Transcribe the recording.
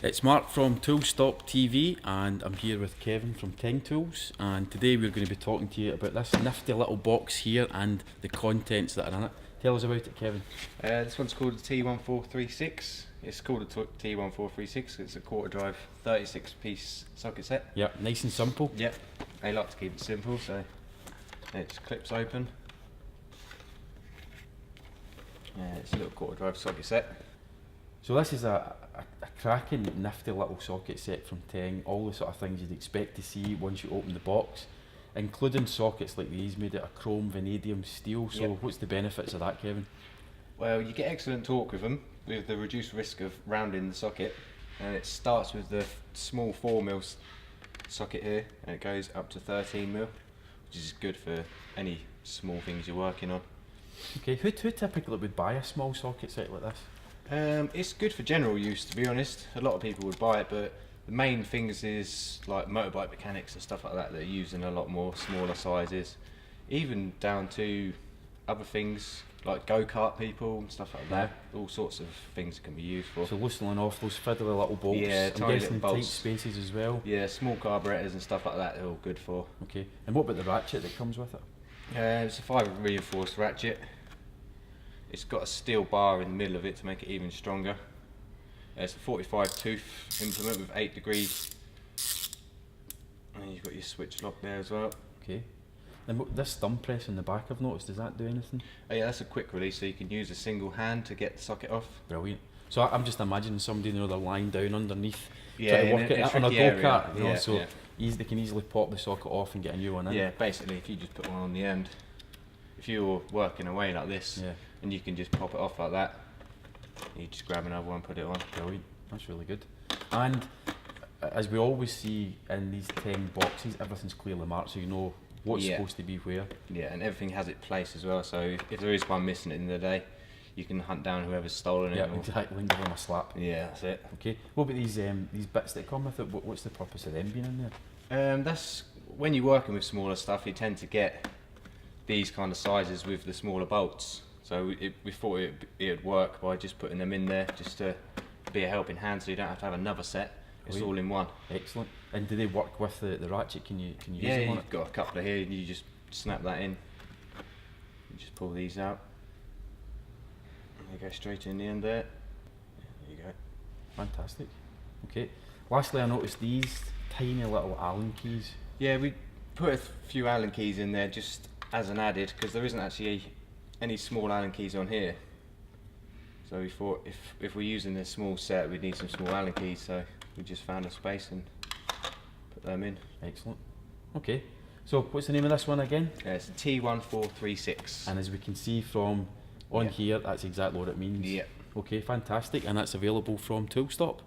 It's Mark from Toolstop TV, and I'm here with Kevin from Teng Tools, and today we're going to be talking to you about this nifty little box here and the contents that are in it. Tell us about it, Kevin. This one's called the T1436. It's called a T1436. It's a quarter drive 36 piece socket set. Yep, nice and simple. Yep, they like to keep it simple, so it just clips open. It's a little quarter drive socket set. So this is a cracking nifty little socket set from Teng, all the sort of things you'd expect to see once you open the box, including sockets like these made out of chrome vanadium steel. So Yep. What's the benefits of that, Kevin? Well, you get excellent torque with them, with the reduced risk of rounding the socket, and it starts with the small 4mm socket here, and it goes up to 13mm, which is good for any small things you're working on. Okay, who typically would buy a small socket set like this? It's good for general use, to be honest. A lot of people would buy it, but the main things is like motorbike mechanics and stuff like that that are using a lot more smaller sizes, even down to other things like go-kart people and stuff like that. All sorts of things it can be used for. So loosening off those fiddly little bolts. Yeah, I'm tiny guessing little tight bolts. spaces as well. Yeah, small carburetors and stuff like that they're all good for. Okay, and what about the ratchet that comes with it? It's a fibre reinforced ratchet. It's got a steel bar in the middle of it to make it even stronger. It's a 45 tooth implement with 8 degrees. And you've got your switch lock there as well. Okay. And this thumb press in the back, I've noticed, does that do anything? Oh yeah, that's a quick release, so you can use a single hand to get the socket off. Brilliant. So I'm just imagining somebody, they're lying down underneath, Yeah, trying to work in a it on a tricky area. go-kart, Yeah, so yeah. they can easily pop the socket off and get a new one in. Yeah, basically if you just put one on the end, if you're working away like this, and you can just pop it off like that, you just grab another one, put it on. Brilliant, that's really good. And as we always see in these Teng boxes, everything's clearly marked, so you know what's supposed to be where. Yeah, and everything has its place as well, so if there is one missing at the end of the day, you can hunt down whoever's stolen it. Yeah, exactly, and give them a slap. Yeah, that's it. Okay, what about these bits that come with it? What's the purpose of them being in there? That's when you're working with smaller stuff, you tend to get these kind of sizes with the smaller bolts. So we thought it would work by just putting them in there, just to be a helping hand, so you don't have to have another set. It's all in one. Excellent. And do they work with the ratchet? Can you use them on it? Yeah, you've got a couple of here, and you just snap that in. You just pull these out. And they go straight in the end there. There you go. Fantastic. Okay. Lastly, I noticed these tiny little Allen keys. Yeah, we put a few Allen keys in there just as an added, because there isn't actually any small Allen keys on here. So we thought if we're using this small set, we'd need some small Allen keys, so we just found a space and put them in. Excellent. Okay. So what's the name of this one again? It's a T1436. And as we can see from on here, that's exactly what it means. Yeah. Okay, fantastic. And that's available from Toolstop.